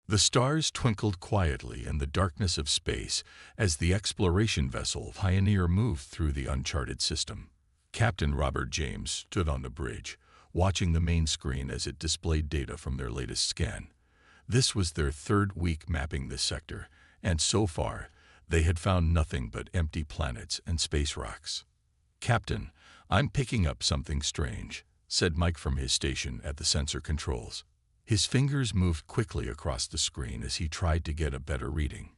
The stars twinkled quietly in the darkness of space as the exploration vessel Pioneer moved through the uncharted system. Captain Robert James stood on the bridge, watching the main screen as it displayed data from their latest scan. This was their third week mapping this sector, and so far, they had found nothing but empty planets and space rocks. "Captain, I'm picking up something strange," said Mike from his station at the sensor controls. His fingers moved quickly across the screen as he tried to get a better reading.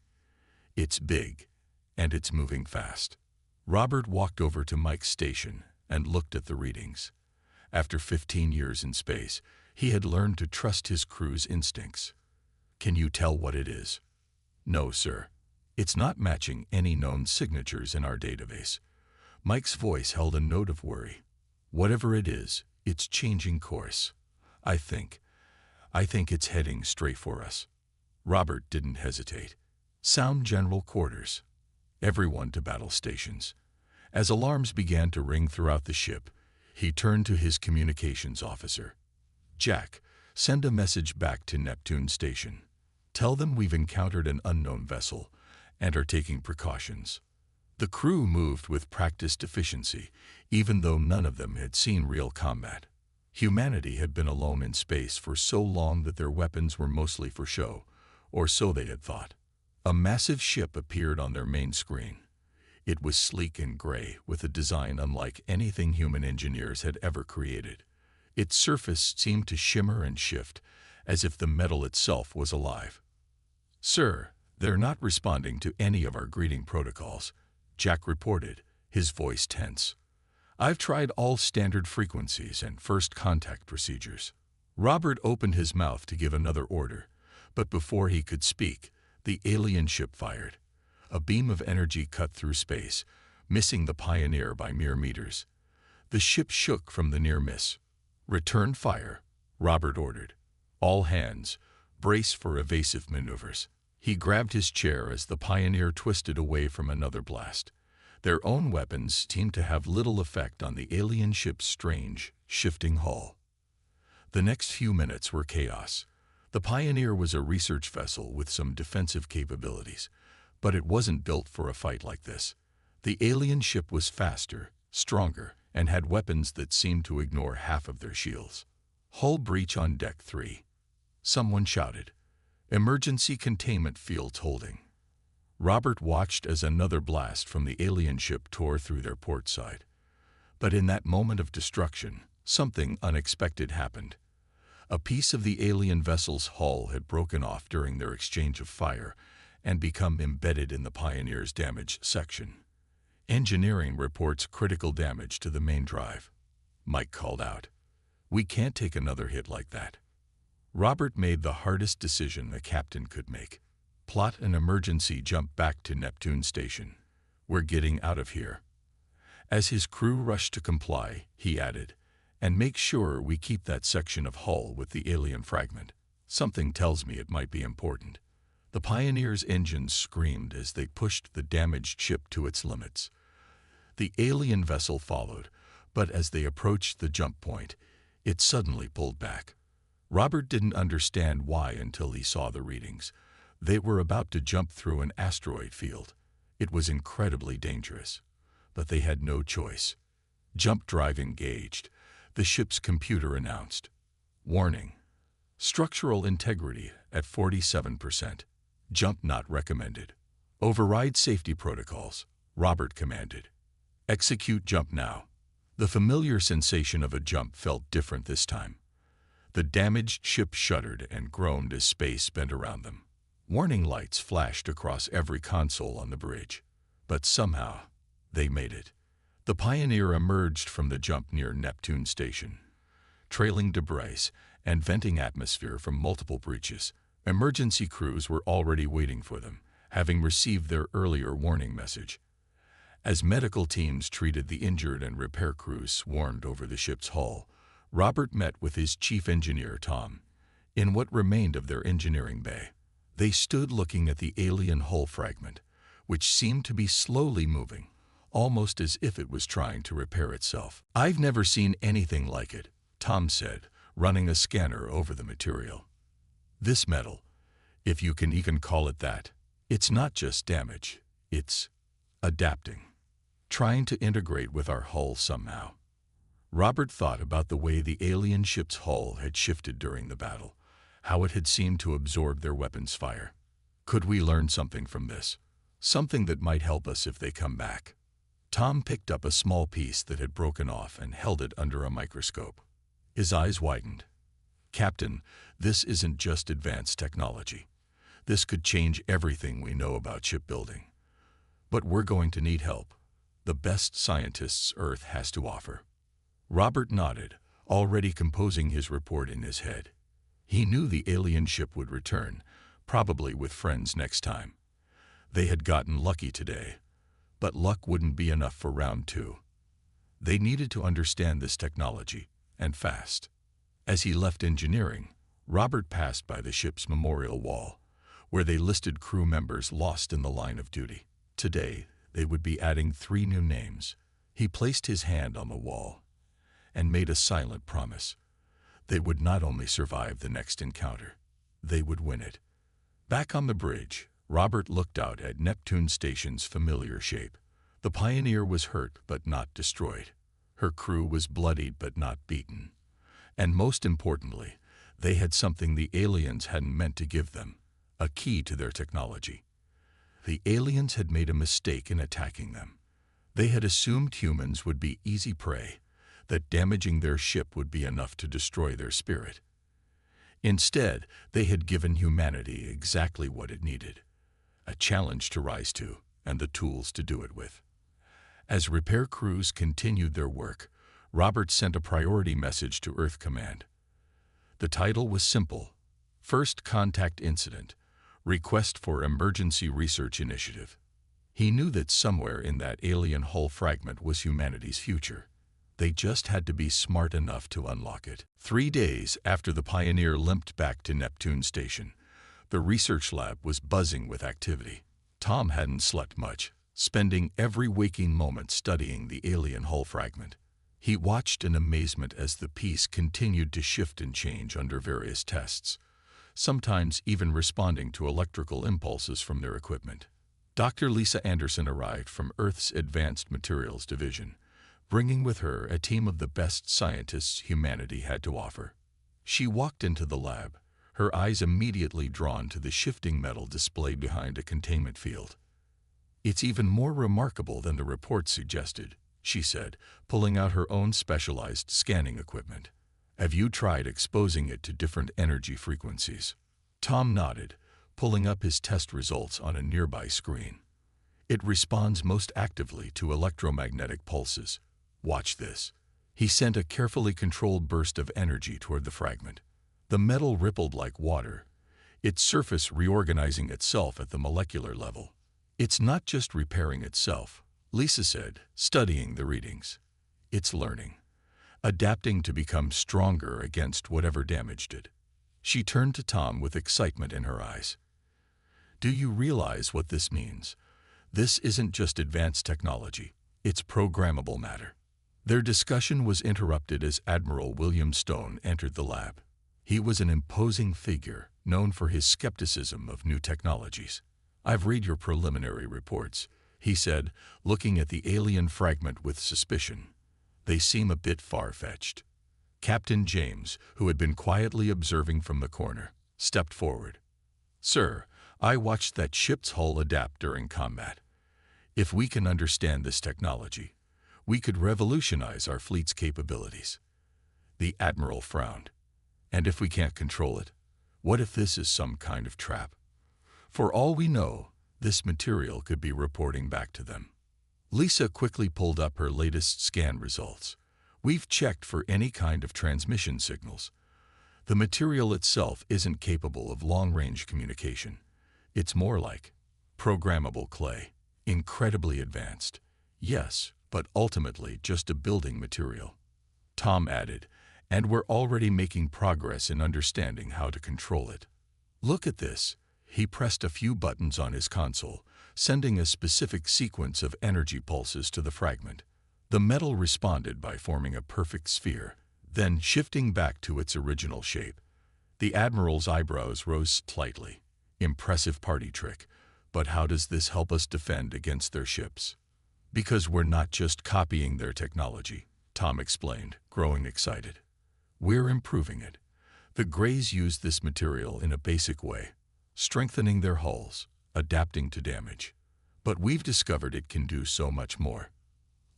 "It's big, and it's moving fast." Robert walked over to Mike's station and looked at the readings. After 15 years in space, he had learned to trust his crew's instincts. "Can you tell what it is?" "No, sir. It's not matching any known signatures in our database." Mike's voice held a note of worry. "Whatever it is, it's changing course. I think it's heading straight for us." Robert didn't hesitate. "Sound general quarters. Everyone to battle stations." As alarms began to ring throughout the ship, he turned to his communications officer. "Jack, send a message back to Neptune Station. Tell them we've encountered an unknown vessel and are taking precautions." The crew moved with practiced efficiency, even though none of them had seen real combat. Humanity had been alone in space for so long that their weapons were mostly for show, or so they had thought. A massive ship appeared on their main screen. It was sleek and gray, with a design unlike anything human engineers had ever created. Its surface seemed to shimmer and shift, as if the metal itself was alive. "Sir, they're not responding to any of our greeting protocols," Jack reported, his voice tense. "I've tried all standard frequencies and first contact procedures." Robert opened his mouth to give another order, but before he could speak, the alien ship fired. A beam of energy cut through space, missing the Pioneer by mere meters. The ship shook from the near miss. "Return fire," Robert ordered. "All hands, brace for evasive maneuvers." He grabbed his chair as the Pioneer twisted away from another blast. Their own weapons seemed to have little effect on the alien ship's strange, shifting hull. The next few minutes were chaos. The Pioneer was a research vessel with some defensive capabilities, but it wasn't built for a fight like this. The alien ship was faster, stronger, and had weapons that seemed to ignore half of their shields. "Hull breach on Deck 3. Someone shouted. "Emergency containment fields holding." Robert watched as another blast from the alien ship tore through their port side. But in that moment of destruction, something unexpected happened. A piece of the alien vessel's hull had broken off during their exchange of fire and become embedded in the Pioneer's damaged section. "Engineering reports critical damage to the main drive," Mike called out. "We can't take another hit like that." Robert made the hardest decision a captain could make. "Plot an emergency jump back to Neptune Station. We're getting out of here." As his crew rushed to comply, he added, "And make sure we keep that section of hull with the alien fragment. Something tells me it might be important." The Pioneer's engines screamed as they pushed the damaged ship to its limits. The alien vessel followed, but as they approached the jump point, it suddenly pulled back. Robert didn't understand why until he saw the readings. They were about to jump through an asteroid field. It was incredibly dangerous. But they had no choice. "Jump drive engaged," the ship's computer announced. "Warning. Structural integrity at 47%. Jump not recommended. Override safety protocols," Robert commanded. "Execute jump now." The familiar sensation of a jump felt different this time. The damaged ship shuddered and groaned as space bent around them. Warning lights flashed across every console on the bridge. But somehow, they made it. The Pioneer emerged from the jump near Neptune Station. Trailing debris and venting atmosphere from multiple breaches, emergency crews were already waiting for them, having received their earlier warning message. As medical teams treated the injured and repair crews swarmed over the ship's hull, Robert met with his chief engineer, Tom, in what remained of their engineering bay. They stood looking at the alien hull fragment, which seemed to be slowly moving, almost as if it was trying to repair itself. "I've never seen anything like it," Tom said, running a scanner over the material. "This metal, if you can even call it that. It's not just damage, it's adapting, trying to integrate with our hull somehow. Robert thought about the way the alien ship's hull had shifted during the battle, how it had seemed to absorb their weapons' fire. Could we learn something from this? Something that might help us if they come back. Tom picked up a small piece that had broken off and held it under a microscope. His eyes widened. Captain, this isn't just advanced technology. This could change everything we know about shipbuilding. But we're going to need help. The best scientists Earth has to offer. Robert nodded, already composing his report in his head. He knew the alien ship would return, probably with friends next time. They had gotten lucky today, but luck wouldn't be enough for round 2. They needed to understand this technology, and fast. As he left engineering, Robert passed by the ship's memorial wall, where they listed crew members lost in the line of duty. Today, they would be adding 3 new names. He placed his hand on the wall and made a silent promise. They would not only survive the next encounter, they would win it. Back on the bridge, Robert looked out at Neptune Station's familiar shape. The Pioneer was hurt but not destroyed. Her crew was bloodied but not beaten. And most importantly, they had something the aliens hadn't meant to give them, a key to their technology. The aliens had made a mistake in attacking them. They had assumed humans would be easy prey, that damaging their ship would be enough to destroy their spirit. Instead, they had given humanity exactly what it needed, a challenge to rise to and the tools to do it with. As repair crews continued their work, Robert sent a priority message to Earth Command. The title was simple: First Contact Incident, Request for Emergency Research Initiative. He knew that somewhere in that alien hull fragment was humanity's future. They just had to be smart enough to unlock it. 3 days after the Pioneer limped back to Neptune Station, the research lab was buzzing with activity. Tom hadn't slept much, spending every waking moment studying the alien hull fragment. He watched in amazement as the piece continued to shift and change under various tests, sometimes even responding to electrical impulses from their equipment. Dr. Lisa Anderson arrived from Earth's Advanced Materials Division, bringing with her a team of the best scientists humanity had to offer. She walked into the lab, her eyes immediately drawn to the shifting metal displayed behind a containment field. "It's even more remarkable than the report suggested," she said, pulling out her own specialized scanning equipment. "Have you tried exposing it to different energy frequencies?" Tom nodded, pulling up his test results on a nearby screen. "It responds most actively to electromagnetic pulses. Watch this." He sent a carefully controlled burst of energy toward the fragment. The metal rippled like water, its surface reorganizing itself at the molecular level. "It's not just repairing itself," Lisa said, studying the readings. "It's learning, adapting to become stronger against whatever damaged it." She turned to Tom with excitement in her eyes. "Do you realize what this means? This isn't just advanced technology, it's programmable matter." Their discussion was interrupted as Admiral William Stone entered the lab. He was an imposing figure, known for his skepticism of new technologies. "I've read your preliminary reports," he said, looking at the alien fragment with suspicion. "They seem a bit far-fetched." Captain James, who had been quietly observing from the corner, stepped forward. "Sir, I watched that ship's hull adapt during combat. If we can understand this technology, we could revolutionize our fleet's capabilities." The Admiral frowned. "And if we can't control it, what if this is some kind of trap? For all we know, this material could be reporting back to them." Lisa quickly pulled up her latest scan results. "We've checked for any kind of transmission signals. The material itself isn't capable of long-range communication. It's more like programmable clay, incredibly advanced. Yes, but ultimately just a building material." Tom added, "And we're already making progress in understanding how to control it. Look at this." He pressed a few buttons on his console, sending a specific sequence of energy pulses to the fragment. The metal responded by forming a perfect sphere, then shifting back to its original shape. The Admiral's eyebrows rose slightly. Impressive party trick, but how does this help us defend against their ships? Because we're not just copying their technology, Tom explained, growing excited. We're improving it. The Greys use this material in a basic way, strengthening their hulls, adapting to damage. But we've discovered it can do so much more.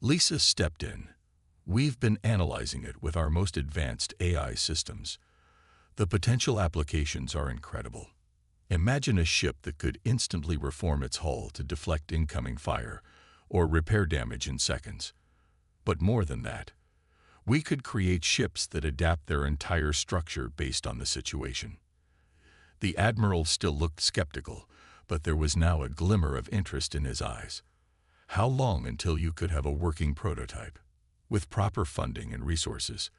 Lisa stepped in. We've been analyzing it with our most advanced AI systems. The potential applications are incredible. Imagine a ship that could instantly reform its hull to deflect incoming fire or repair damage in seconds. But more than that, we could create ships that adapt their entire structure based on the situation. The Admiral still looked skeptical, but there was now a glimmer of interest in his eyes. How long until you could have a working prototype? With proper funding and resources,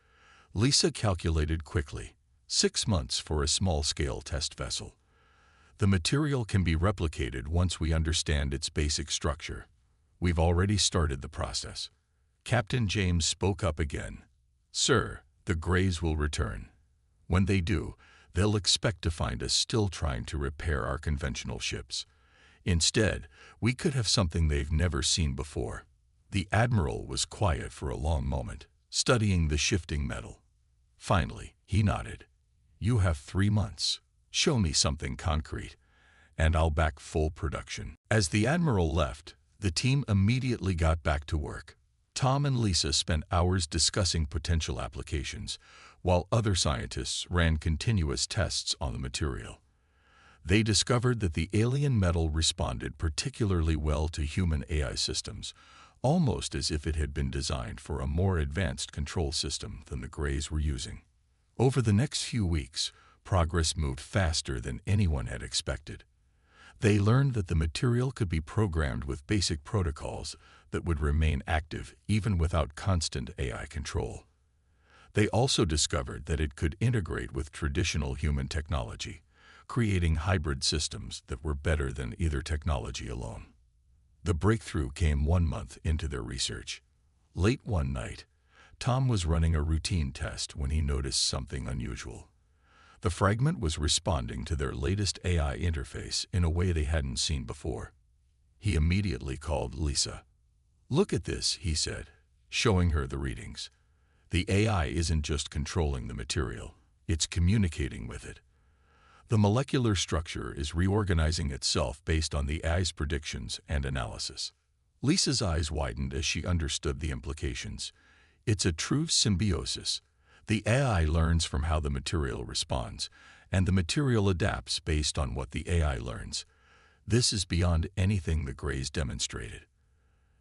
Lisa calculated quickly, 6 months for a small-scale test vessel. The material can be replicated once we understand its basic structure. We've already started the process. Captain James spoke up again. Sir, the Greys will return. When they do, they'll expect to find us still trying to repair our conventional ships. Instead, we could have something they've never seen before. The Admiral was quiet for a long moment, studying the shifting metal. Finally, he nodded. You have 3 months. Show me something concrete, and I'll back full production. As the Admiral left, the team immediately got back to work. Tom and Lisa spent hours discussing potential applications, while other scientists ran continuous tests on the material. They discovered that the alien metal responded particularly well to human AI systems, almost as if it had been designed for a more advanced control system than the Greys were using. Over the next few weeks, progress moved faster than anyone had expected. They learned that the material could be programmed with basic protocols that would remain active even without constant AI control. They also discovered that it could integrate with traditional human technology, creating hybrid systems that were better than either technology alone. The breakthrough came 1 month into their research. Late one night, Tom was running a routine test when he noticed something unusual. The fragment was responding to their latest AI interface in a way they hadn't seen before. He immediately called Lisa. Look at this, he said, showing her the readings. The AI isn't just controlling the material, it's communicating with it. The molecular structure is reorganizing itself based on the AI's predictions and analysis. Lisa's eyes widened as she understood the implications. It's a true symbiosis. The AI learns from how the material responds, and the material adapts based on what the AI learns. This is beyond anything the Greys demonstrated.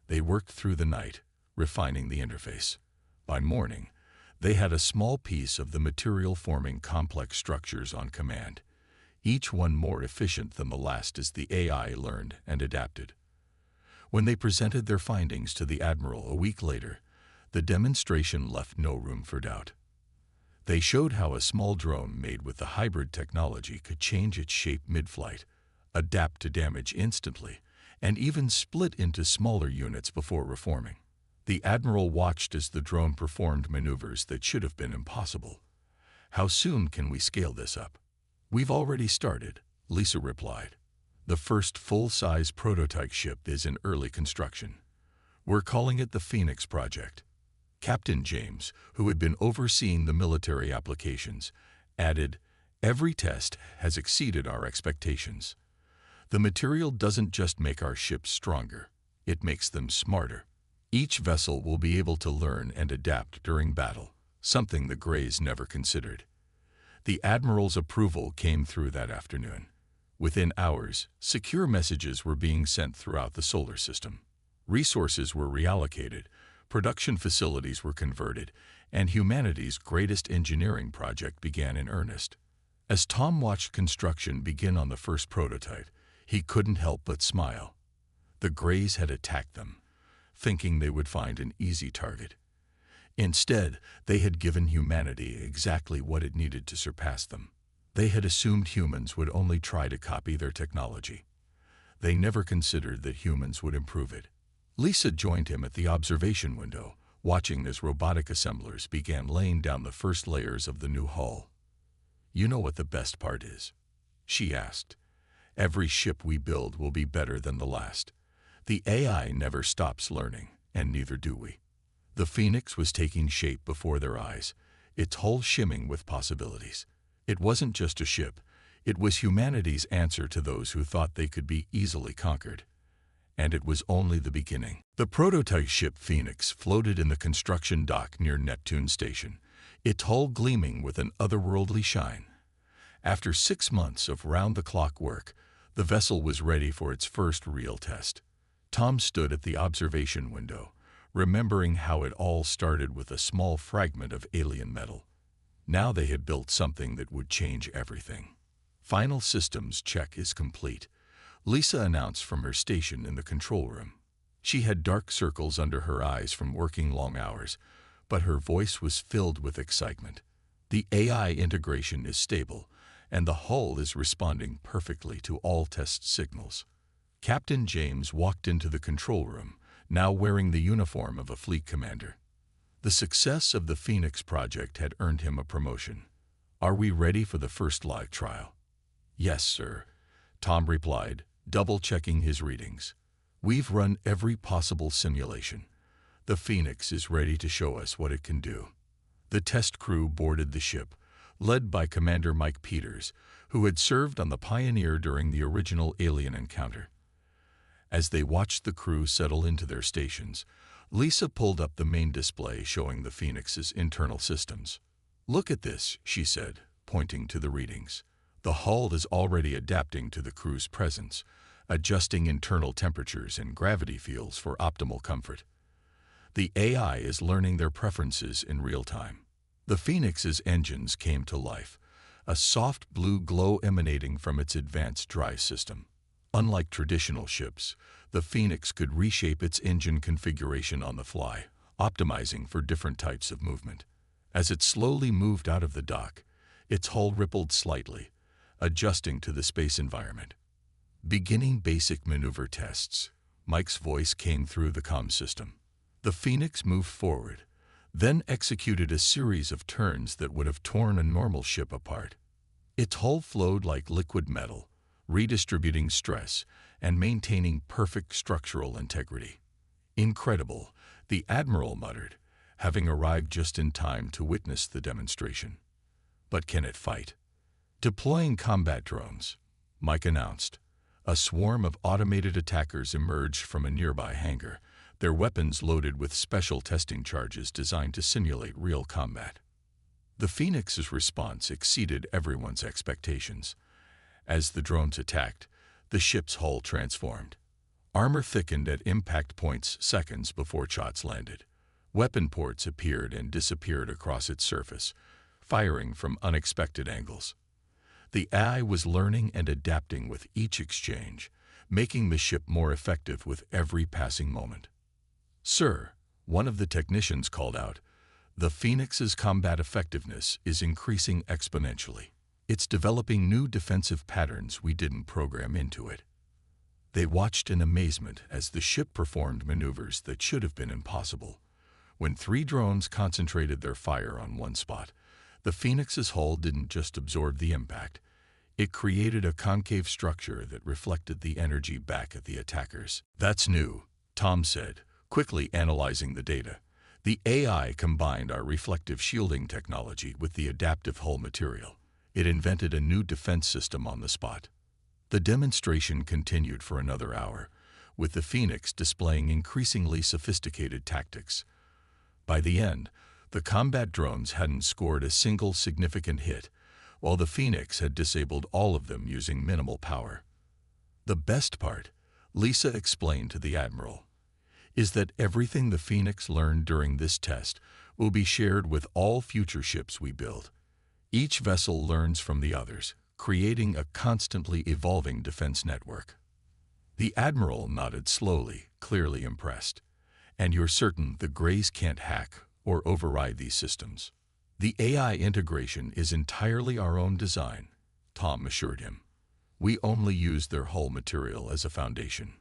They worked through the night, refining the interface. By morning, they had a small piece of the material forming complex structures on command, each one more efficient than the last as the AI learned and adapted. When they presented their findings to the Admiral a week later, the demonstration left no room for doubt. They showed how a small drone made with the hybrid technology could change its shape mid-flight, adapt to damage instantly, and even split into smaller units before reforming. The Admiral watched as the drone performed maneuvers that should have been impossible. How soon can we scale this up? We've already started, Lisa replied. The first full-size prototype ship is in early construction. We're calling it the Phoenix Project. Captain James, who had been overseeing the military applications, added, Every test has exceeded our expectations. The material doesn't just make our ships stronger, it makes them smarter. Each vessel will be able to learn and adapt during battle, something the Greys never considered. The Admiral's approval came through that afternoon. Within hours, secure messages were being sent throughout the solar system. Resources were reallocated, production facilities were converted, and humanity's greatest engineering project began in earnest. As Tom watched construction begin on the first prototype, he couldn't help but smile. The Greys had attacked them, thinking they would find an easy target. Instead, they had given humanity exactly what it needed to surpass them. They had assumed humans would only try to copy their technology. They never considered that humans would improve it. Lisa joined him at the observation window, watching as robotic assemblers began laying down the first layers of the new hull. You know what the best part is? She asked. Every ship we build will be better than the last. The AI never stops learning, and neither do we. The Phoenix was taking shape before their eyes, its hull shimming with possibilities. It wasn't just a ship, it was humanity's answer to those who thought they could be easily conquered. And it was only the beginning. The prototype ship Phoenix floated in the construction dock near Neptune Station, its hull gleaming with an otherworldly shine. After 6 months of round-the-clock work, the vessel was ready for its first real test. Tom stood at the observation window, remembering how it all started with a small fragment of alien metal. Now they had built something that would change everything. Final systems check is complete, Lisa announced from her station in the control room. She had dark circles under her eyes from working long hours, but her voice was filled with excitement. The AI integration is stable, and the hull is responding perfectly to all test signals. Captain James walked into the control room, now wearing the uniform of a fleet commander. The success of the Phoenix project had earned him a promotion. "Are we ready for the first live trial?" "Yes, sir," Tom replied, double-checking his readings. "We've run every possible simulation. The Phoenix is ready to show us what it can do." The test crew boarded the ship, led by Commander Mike Peters, who had served on the Pioneer during the original alien encounter. As they watched the crew settle into their stations, Lisa pulled up the main display showing the Phoenix's internal systems. "Look at this," she said, pointing to the readings. "The hull is already adapting to the crew's presence, adjusting internal temperatures and gravity fields for optimal comfort. The AI is learning their preferences in real time." The Phoenix's engines came to life, a soft blue glow emanating from its advanced drive system. Unlike traditional ships, the Phoenix could reshape its engine configuration on the fly, optimizing for different types of movement. As it slowly moved out of the dock, its hull rippled slightly, adjusting to the space environment. "Beginning basic maneuver tests," Mike's voice came through the comm system. The Phoenix moved forward, then executed a series of turns that would have torn a normal ship apart. Its hull flowed like liquid metal, redistributing stress and maintaining perfect structural integrity. "Incredible," the Admiral muttered, having arrived just in time to witness the demonstration. "But can it fight?" "Deploying combat drones," Mike announced. A swarm of automated attackers emerged from a nearby hangar, their weapons loaded with special testing charges designed to simulate real combat. The Phoenix's response exceeded everyone's expectations. As the drones attacked, the ship's hull transformed. Armor thickened at impact points seconds before shots landed. Weapon ports appeared and disappeared across its surface, firing from unexpected angles. The AI was learning and adapting with each exchange, making the ship more effective with every passing moment. "Sir," one of the technicians called out, "the Phoenix's combat effectiveness is increasing exponentially. It's developing new defensive patterns we didn't program into it." They watched in amazement as the ship performed maneuvers that should have been impossible. When 3 drones concentrated their fire on one spot, the Phoenix's hull didn't just absorb the impact. It created a concave structure that reflected the energy back at the attackers. "That's new," Tom said, quickly analyzing the data. "The AI combined our reflective shielding technology with the adaptive hull material. It invented a new defense system on the spot." The demonstration continued for another hour, with the Phoenix displaying increasingly sophisticated tactics. By the end, the combat drones hadn't scored a single significant hit, while the Phoenix had disabled all of them using minimal power. "The best part," Lisa explained to the Admiral, "is that everything the Phoenix learned during this test will be shared with all future ships we build. Each vessel learns from the others, creating a constantly evolving defense network." The Admiral nodded slowly, clearly impressed. "And you're certain the Greys can't hack or override these systems?" "The AI integration is entirely our own design," Tom assured him. "We only use their hull material as a foundation.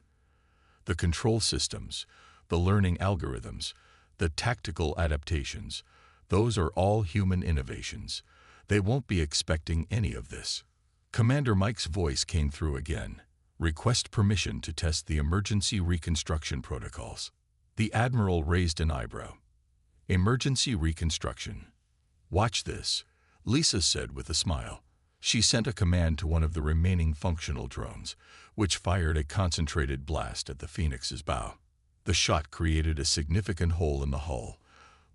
The control systems, the learning algorithms, the tactical adaptations, those are all human innovations. They won't be expecting any of this." Commander Mike's voice came through again. Request permission to test the emergency reconstruction protocols. The Admiral raised an eyebrow. Emergency reconstruction. Watch this, Lisa said with a smile. She sent a command to one of the remaining functional drones, which fired a concentrated blast at the Phoenix's bow. The shot created a significant hole in the hull,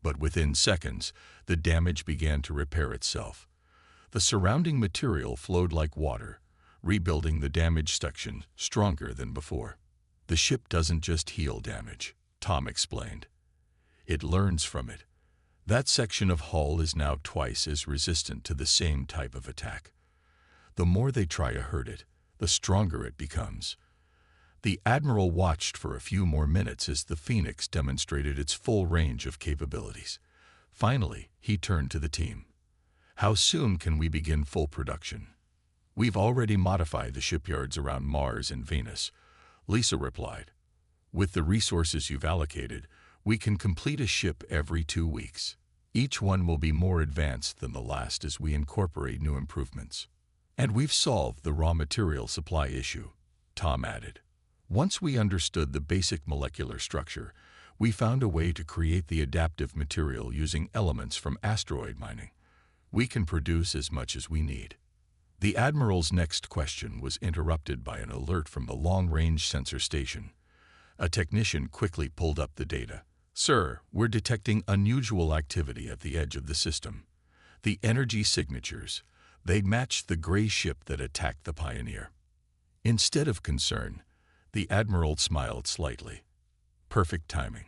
but within seconds, the damage began to repair itself. The surrounding material flowed like water, rebuilding the damaged section stronger than before. The ship doesn't just heal damage, Tom explained. It learns from it. That section of hull is now twice as resistant to the same type of attack. The more they try to hurt it, the stronger it becomes. The Admiral watched for a few more minutes as the Phoenix demonstrated its full range of capabilities. Finally, he turned to the team. How soon can we begin full production? We've already modified the shipyards around Mars and Venus, Lisa replied. With the resources you've allocated, we can complete a ship every 2 weeks. Each one will be more advanced than the last as we incorporate new improvements. And we've solved the raw material supply issue, Tom added. Once we understood the basic molecular structure, we found a way to create the adaptive material using elements from asteroid mining. We can produce as much as we need. The Admiral's next question was interrupted by an alert from the long-range sensor station. A technician quickly pulled up the data. Sir, we're detecting unusual activity at the edge of the system. The energy signatures, they match the gray ship that attacked the Pioneer. Instead of concern, the Admiral smiled slightly. Perfect timing.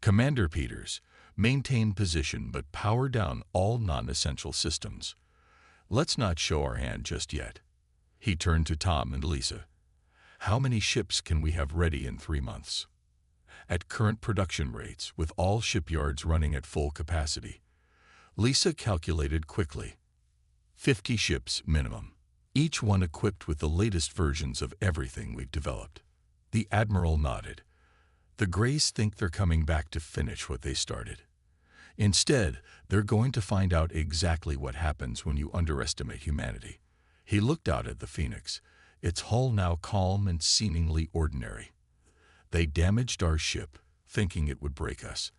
Commander Peters, maintain position but power down all non-essential systems. Let's not show our hand just yet. He turned to Tom and Lisa. How many ships can we have ready in 3 months? At current production rates, with all shipyards running at full capacity, Lisa calculated quickly. 50 ships minimum, each one equipped with the latest versions of everything we've developed. The Admiral nodded. The Greys think they're coming back to finish what they started. Instead, they're going to find out exactly what happens when you underestimate humanity. He looked out at the Phoenix, its hull now calm and seemingly ordinary. They damaged our ship, thinking it would break us.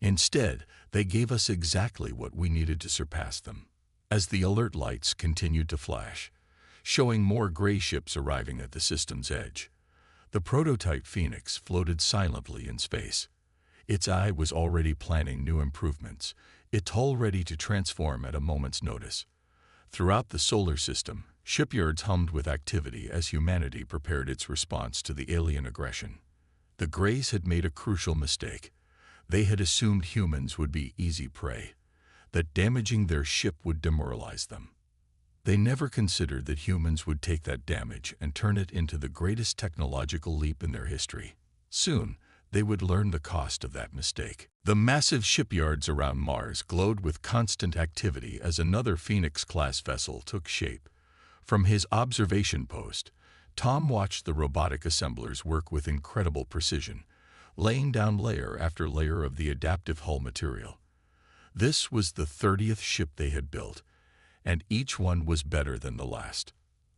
Instead, they gave us exactly what we needed to surpass them. As the alert lights continued to flash, showing more gray ships arriving at the system's edge, the prototype Phoenix floated silently in space. Its eye was already planning new improvements, its hull ready to transform at a moment's notice. Throughout the solar system, shipyards hummed with activity as humanity prepared its response to the alien aggression. The Greys had made a crucial mistake. They had assumed humans would be easy prey, that damaging their ship would demoralize them. They never considered that humans would take that damage and turn it into the greatest technological leap in their history. Soon, they would learn the cost of that mistake. The massive shipyards around Mars glowed with constant activity as another Phoenix-class vessel took shape. From his observation post, Tom watched the robotic assemblers work with incredible precision, laying down layer after layer of the adaptive hull material. This was the 30th ship they had built, and each one was better than the last.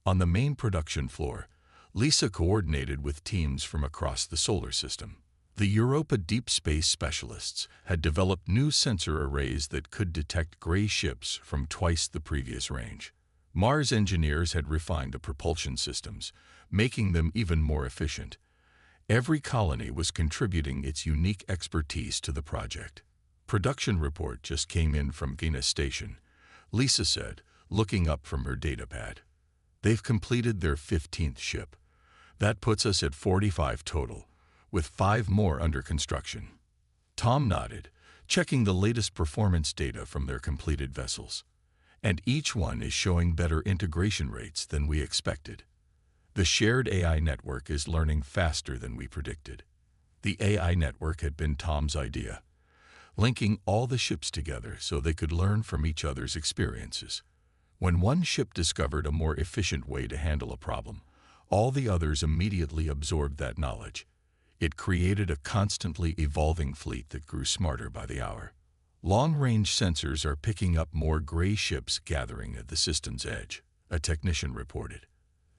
On the main production floor, Lisa coordinated with teams from across the solar system. The Europa Deep Space specialists had developed new sensor arrays that could detect gray ships from twice the previous range. Mars engineers had refined the propulsion systems, making them even more efficient. Every colony was contributing its unique expertise to the project. Production report just came in from Venus Station, Lisa said, looking up from her datapad. They've completed their 15th ship. That puts us at 45 total, with 5 more under construction. Tom nodded, checking the latest performance data from their completed vessels. And each one is showing better integration rates than we expected. The shared AI network is learning faster than we predicted. The AI network had been Tom's idea, linking all the ships together so they could learn from each other's experiences. When one ship discovered a more efficient way to handle a problem, all the others immediately absorbed that knowledge. It created a constantly evolving fleet that grew smarter by the hour. Long-range sensors are picking up more gray ships gathering at the system's edge. a technician reported.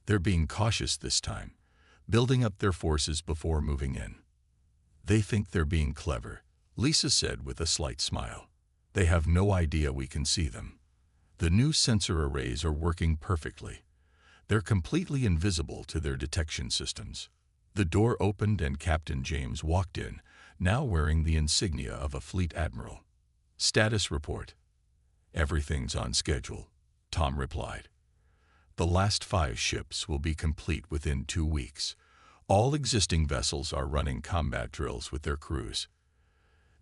They're being cautious this time, building up their forces before moving in. They think they're being clever, Lisa said with a slight smile. They have no idea we can see them. The new sensor arrays are working perfectly. They're completely invisible to their detection systems. The door opened and Captain James walked in, now wearing the insignia of a fleet admiral. Status report. Everything's on schedule, Tom replied. The last 5 ships will be complete within 2 weeks. All existing vessels are running combat drills with their crews.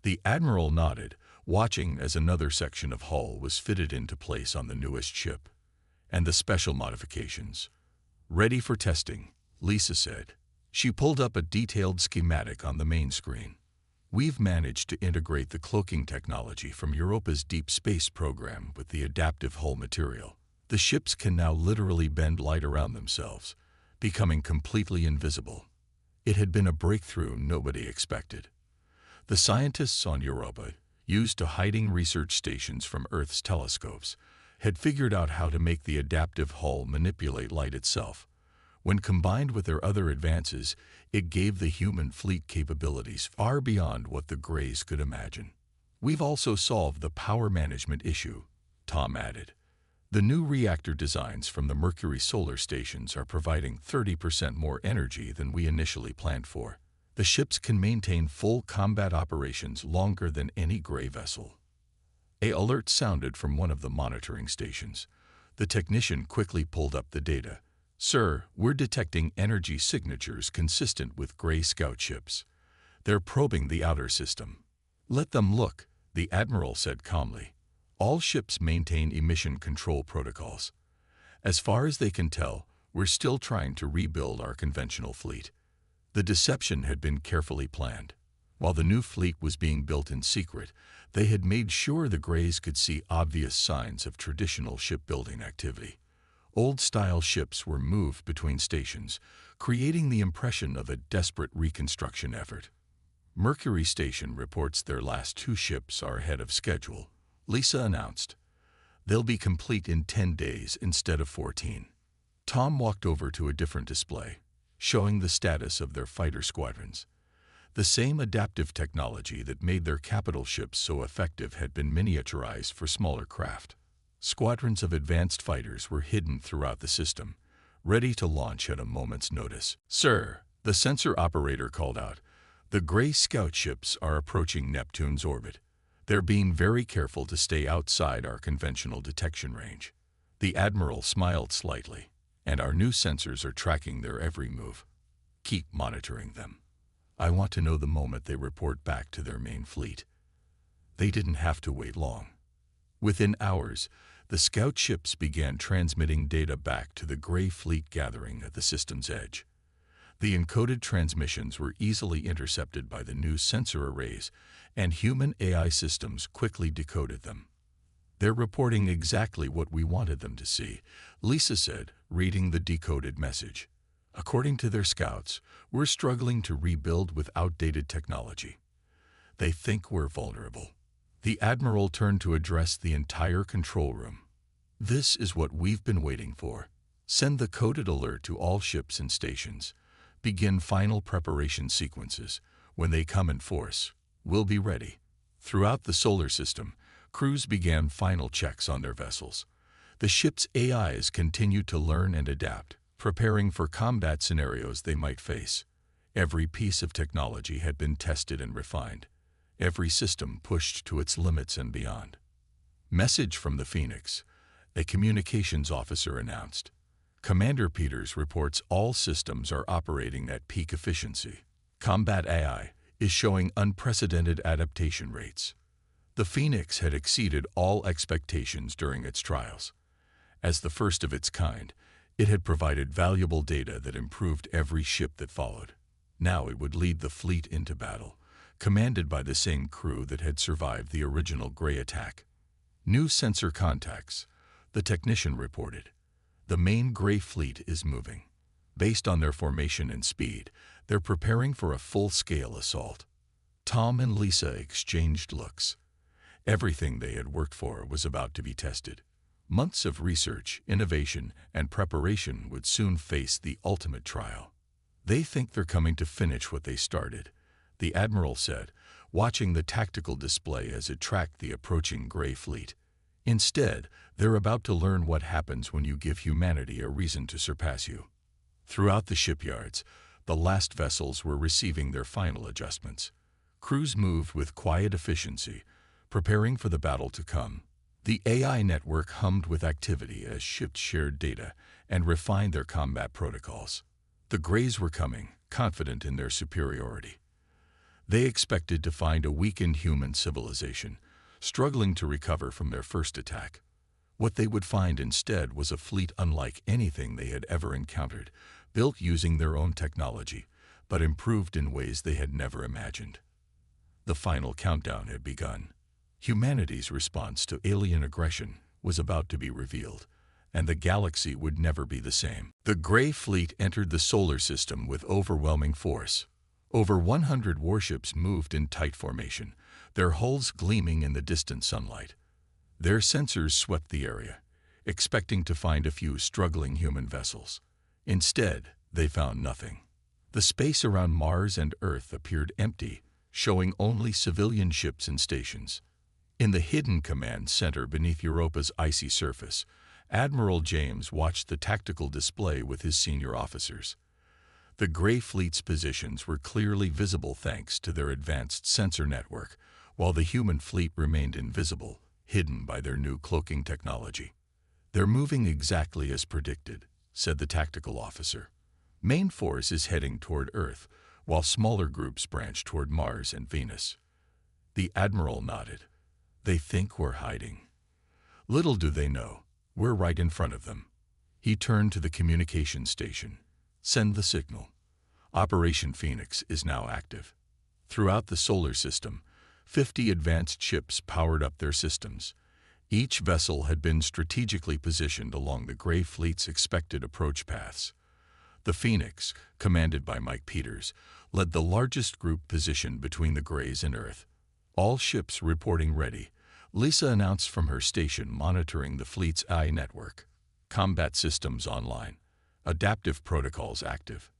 The admiral nodded, watching as another section of hull was fitted into place on the newest ship. And the special modifications. Ready for testing, Lisa said. She pulled up a detailed schematic on the main screen. We've managed to integrate the cloaking technology from Europa's deep space program with the adaptive hull material. The ships can now literally bend light around themselves, becoming completely invisible. It had been a breakthrough nobody expected. The scientists on Europa, used to hiding research stations from Earth's telescopes, had figured out how to make the adaptive hull manipulate light itself. When combined with their other advances, it gave the human fleet capabilities far beyond what the Greys could imagine. We've also solved the power management issue, Tom added. The new reactor designs from the Mercury solar stations are providing 30% more energy than we initially planned for. The ships can maintain full combat operations longer than any Grey vessel. An alert sounded from one of the monitoring stations. The technician quickly pulled up the data. Sir, we're detecting energy signatures consistent with Grey scout ships. They're probing the outer system. Let them look, the admiral said calmly. All ships maintain emission control protocols. As far as they can tell, we're still trying to rebuild our conventional fleet. The deception had been carefully planned. While the new fleet was being built in secret, they had made sure the Greys could see obvious signs of traditional shipbuilding activity. Old-style ships were moved between stations, creating the impression of a desperate reconstruction effort. Mercury Station reports their last 2 ships are ahead of schedule, Lisa announced. They'll be complete in 10 days instead of 14. Tom walked over to a different display, showing the status of their fighter squadrons. The same adaptive technology that made their capital ships so effective had been miniaturized for smaller craft. Squadrons of advanced fighters were hidden throughout the system, ready to launch at a moment's notice. Sir, the sensor operator called out, the Grey scout ships are approaching Neptune's orbit. They're being very careful to stay outside our conventional detection range. The admiral smiled slightly, and our new sensors are tracking their every move. Keep monitoring them. I want to know the moment they report back to their main fleet. They didn't have to wait long. Within hours, the scout ships began transmitting data back to the Grey fleet gathering at the system's edge. The encoded transmissions were easily intercepted by the new sensor arrays, and human AI systems quickly decoded them. They're reporting exactly what we wanted them to see, Lisa said, reading the decoded message. According to their scouts, we're struggling to rebuild with outdated technology. They think we're vulnerable. The admiral turned to address the entire control room. This is what we've been waiting for. Send the coded alert to all ships and stations. Begin final preparation sequences. When they come in force, we'll be ready. Throughout the solar system, crews began final checks on their vessels. The ship's AIs continued to learn and adapt, preparing for combat scenarios they might face. Every piece of technology had been tested and refined. Every system pushed to its limits and beyond. Message from the Phoenix, a communications officer announced. Commander Peters reports all systems are operating at peak efficiency. Combat AI is showing unprecedented adaptation rates. The Phoenix had exceeded all expectations during its trials. As the first of its kind, it had provided valuable data that improved every ship that followed. Now it would lead the fleet into battle, commanded by the same crew that had survived the original Grey attack. New sensor contacts, the technician reported. The main Grey fleet is moving. Based on their formation and speed, they're preparing for a full-scale assault. Tom and Lisa exchanged looks. Everything they had worked for was about to be tested. Months of research, innovation, and preparation would soon face the ultimate trial. "They think they're coming to finish what they started," the Admiral said, watching the tactical display as it tracked the approaching Gray fleet. "Instead, they're about to learn what happens when you give humanity a reason to surpass you." Throughout the shipyards, the last vessels were receiving their final adjustments. Crews moved with quiet efficiency, preparing for the battle to come. The AI network hummed with activity as ships shared data and refined their combat protocols. The Greys were coming, confident in their superiority. They expected to find a weakened human civilization, struggling to recover from their first attack. What they would find instead was a fleet unlike anything they had ever encountered, built using their own technology, but improved in ways they had never imagined. The final countdown had begun. Humanity's response to alien aggression was about to be revealed, and the galaxy would never be the same. The Gray fleet entered the solar system with overwhelming force. Over 100 warships moved in tight formation, their hulls gleaming in the distant sunlight. Their sensors swept the area, expecting to find a few struggling human vessels. Instead, they found nothing. The space around Mars and Earth appeared empty, showing only civilian ships and stations. In the hidden command center beneath Europa's icy surface, Admiral James watched the tactical display with his senior officers. The Gray fleet's positions were clearly visible thanks to their advanced sensor network, while the human fleet remained invisible, hidden by their new cloaking technology. "They're moving exactly as predicted," said the tactical officer. "Main force is heading toward Earth, while smaller groups branch toward Mars and Venus." The Admiral nodded. "They think we're hiding. Little do they know, we're right in front of them." He turned to the communication station. "Send the signal. Operation Phoenix is now active." Throughout the solar system, 50 advanced ships powered up their systems. Each vessel had been strategically positioned along the Gray fleet's expected approach paths. The Phoenix, commanded by Mike Peters, led the largest group positioned between the Greys and Earth. "All ships reporting ready," Lisa announced from her station monitoring the fleet's AI network. "Combat systems online. Adaptive protocols active."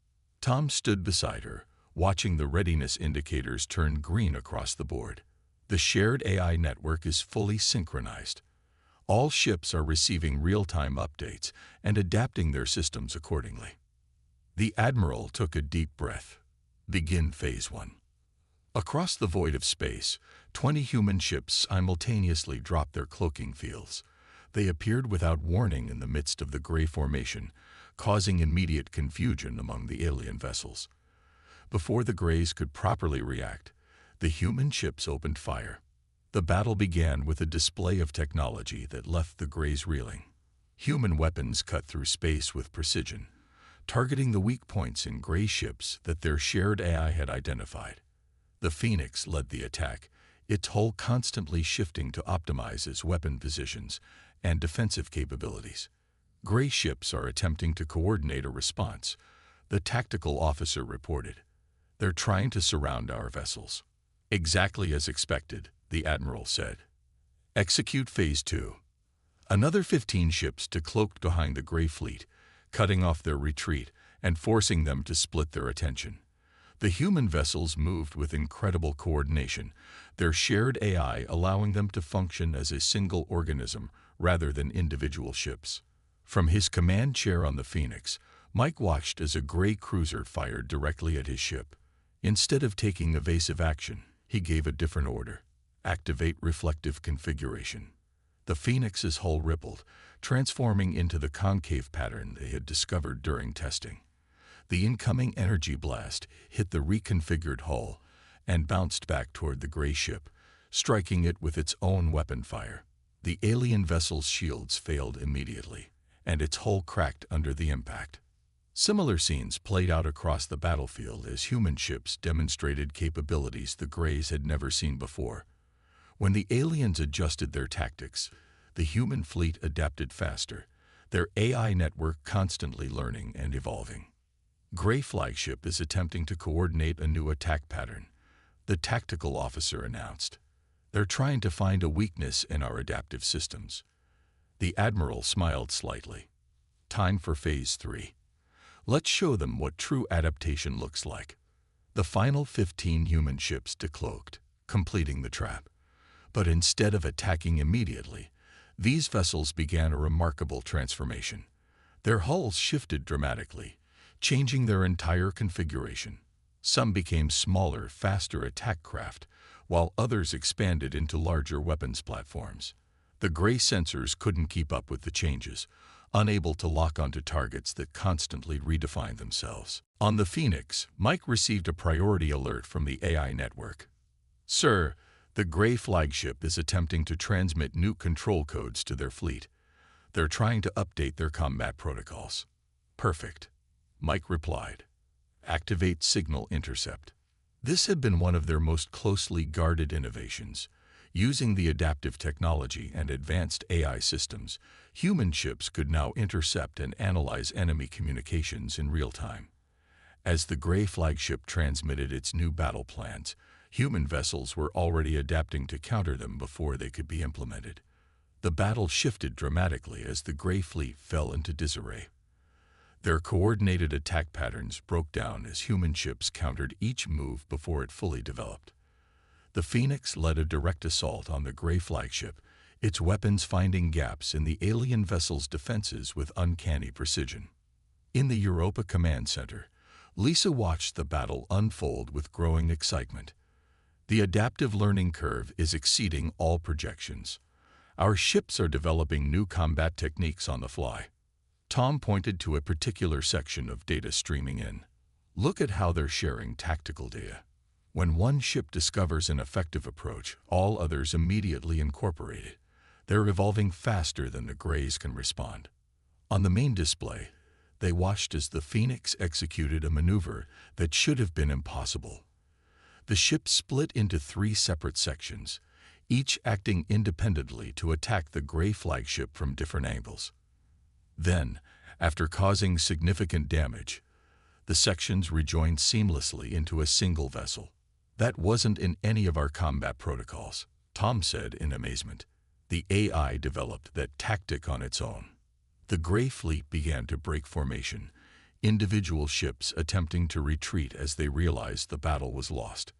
Tom stood beside her, watching the readiness indicators turn green across the board. "The shared AI network is fully synchronized. All ships are receiving real-time updates and adapting their systems accordingly." The Admiral took a deep breath. "Begin Phase 1. Across the void of space, 20 human ships simultaneously dropped their cloaking fields. They appeared without warning in the midst of the Gray formation, causing immediate confusion among the alien vessels. Before the Greys could properly react, the human ships opened fire. The battle began with a display of technology that left the Greys reeling. Human weapons cut through space with precision, targeting the weak points in Gray ships that their shared AI had identified. The Phoenix led the attack, its hull constantly shifting to optimize its weapon positions and defensive capabilities. "Gray ships are attempting to coordinate a response," the tactical officer reported. "They're trying to surround our vessels." "Exactly as expected," the Admiral said. "Execute Phase 2. Another 15 ships decloaked behind the Gray fleet, cutting off their retreat and forcing them to split their attention. The human vessels moved with incredible coordination, their shared AI allowing them to function as a single organism rather than individual ships. From his command chair on the Phoenix, Mike watched as a Gray cruiser fired directly at his ship. Instead of taking evasive action, he gave a different order: activate reflective configuration. The Phoenix's hull rippled, transforming into the concave pattern they had discovered during testing. The incoming energy blast hit the reconfigured hull and bounced back toward the Gray ship, striking it with its own weapon fire. The alien vessel's shields failed immediately, and its hull cracked under the impact. Similar scenes played out across the battlefield as human ships demonstrated capabilities the Greys had never seen before. When the aliens adjusted their tactics, the human fleet adapted faster, their AI network constantly learning and evolving. "Gray flagship is attempting to coordinate a new attack pattern," the tactical officer announced. "They're trying to find a weakness in our adaptive systems." The Admiral smiled slightly. Time for Phase 3. Let's show them what true adaptation looks like. The final 15 human ships decloaked, completing the trap. But instead of attacking immediately, these vessels began a remarkable transformation. Their hulls shifted dramatically, changing their entire configuration. Some became smaller, faster attack craft, while others expanded into larger weapons platforms. The gray sensors couldn't keep up with the changes, unable to lock onto targets that constantly redefined themselves. On the Phoenix, Mike received a priority alert from the AI network. "Sir, the gray flagship is attempting to transmit new control codes to their fleet. They're trying to update their combat protocols." "Perfect," Mike replied. "Activate signal intercept." This had been one of their most closely guarded innovations. Using the adaptive technology and advanced AI systems, human ships could now intercept and analyze enemy communications in real time. As the gray flagship transmitted its new battle plans, human vessels were already adapting to counter them before they could be implemented. The battle shifted dramatically as the gray fleet fell into disarray. Their coordinated attack patterns broke down as human ships countered each move before it fully developed. The Phoenix led a direct assault on the gray flagship, its weapons finding gaps in the alien vessel's defenses with uncanny precision. In the Europa Command Center, Lisa watched the battle unfold with growing excitement. The adaptive learning curve is exceeding all projections. Our ships are developing new combat techniques on the fly. Tom pointed to a particular section of data streaming in. "Look at how they're sharing tactical data. When one ship discovers an effective approach, all others immediately incorporate it. They're evolving faster than the Greys can respond." On the main display, they watched as the Phoenix executed a maneuver that should have been impossible. The ship split into 3 separate sections, each acting independently to attack the gray flagship from different angles. Then, after causing significant damage, the sections rejoined seamlessly into a single vessel. "That wasn't in any of our combat protocols," Tom said in amazement. "The AI developed that tactic on its own." The gray fleet began to break formation, individual ships attempting to retreat as they realized the battle was lost.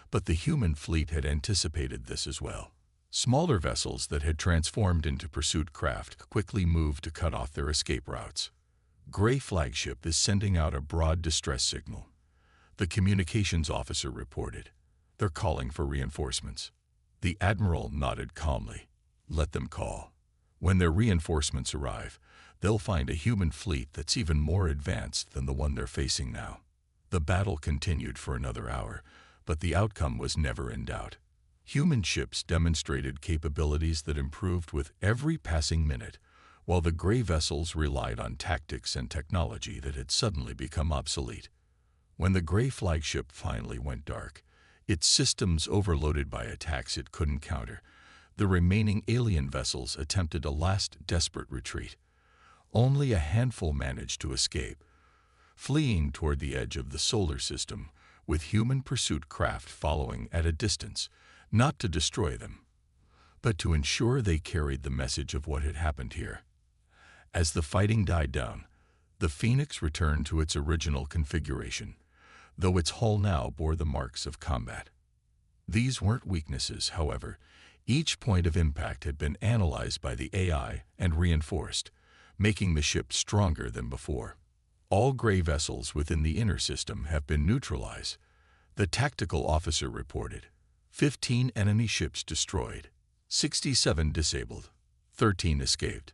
But the human fleet had anticipated this as well. Smaller vessels that had transformed into pursuit craft quickly moved to cut off their escape routes. Gray flagship is sending out a broad distress signal. The communications officer reported. "They're calling for reinforcements." The Admiral nodded calmly. "Let them call. When their reinforcements arrive, they'll find a human fleet that's even more advanced than the one they're facing now." The battle continued for another hour, but the outcome was never in doubt. Human ships demonstrated capabilities that improved with every passing minute, while the gray vessels relied on tactics and technology that had suddenly become obsolete. When the gray flagship finally went dark, its systems overloaded by attacks it couldn't counter, the remaining alien vessels attempted a last desperate retreat. Only a handful managed to escape, fleeing toward the edge of the solar system, with human pursuit craft following at a distance, not to destroy them, but to ensure they carried the message of what had happened here. As the fighting died down, the Phoenix returned to its original configuration, though its hull now bore the marks of combat. These weren't weaknesses, however. Each point of impact had been analyzed by the AI and reinforced, making the ship stronger than before. "All gray vessels within the inner system have been neutralized," the tactical officer reported. 15 enemy ships destroyed, 67 disabled, 13 escaped.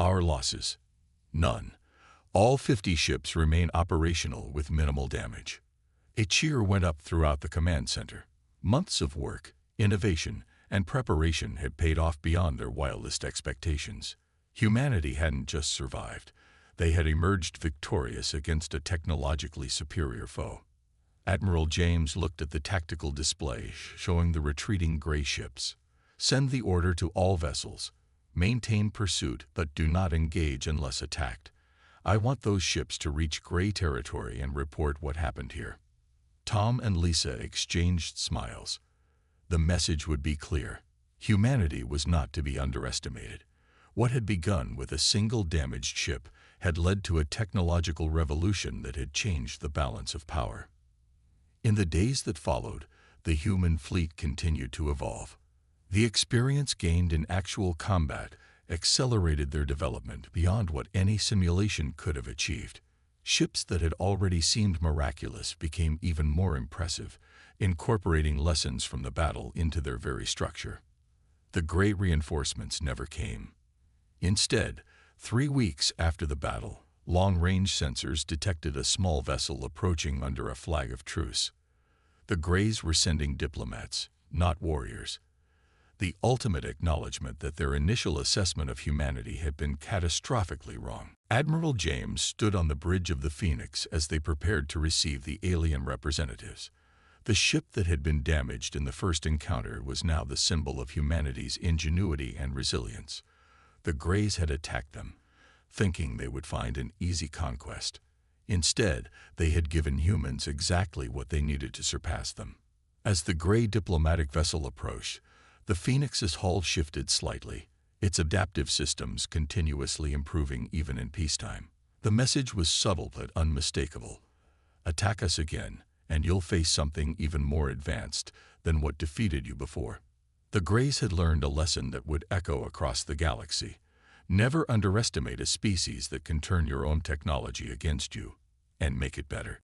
Our losses? None. All 50 ships remain operational with minimal damage. A cheer went up throughout the command center. Months of work, innovation, and preparation had paid off beyond their wildest expectations. Humanity hadn't just survived. They had emerged victorious against a technologically superior foe. Admiral James looked at the tactical display showing the retreating gray ships. "Send the order to all vessels. Maintain pursuit, but do not engage unless attacked. I want those ships to reach gray territory and report what happened here." Tom and Lisa exchanged smiles. The message would be clear. Humanity was not to be underestimated. What had begun with a single damaged ship had led to a technological revolution that had changed the balance of power. In the days that followed, the human fleet continued to evolve. The experience gained in actual combat accelerated their development beyond what any simulation could have achieved. Ships that had already seemed miraculous became even more impressive, incorporating lessons from the battle into their very structure. The great reinforcements never came. Instead, 3 weeks after the battle, long-range sensors detected a small vessel approaching under a flag of truce. The Greys were sending diplomats, not warriors. The ultimate acknowledgement that their initial assessment of humanity had been catastrophically wrong. Admiral James stood on the bridge of the Phoenix as they prepared to receive the alien representatives. The ship that had been damaged in the first encounter was now the symbol of humanity's ingenuity and resilience. The Greys had attacked them, thinking they would find an easy conquest. Instead, they had given humans exactly what they needed to surpass them. As the Grey diplomatic vessel approached, the Phoenix's hull shifted slightly, its adaptive systems continuously improving even in peacetime. The message was subtle but unmistakable. Attack us again, and you'll face something even more advanced than what defeated you before. The Greys had learned a lesson that would echo across the galaxy. Never underestimate a species that can turn your own technology against you and make it better.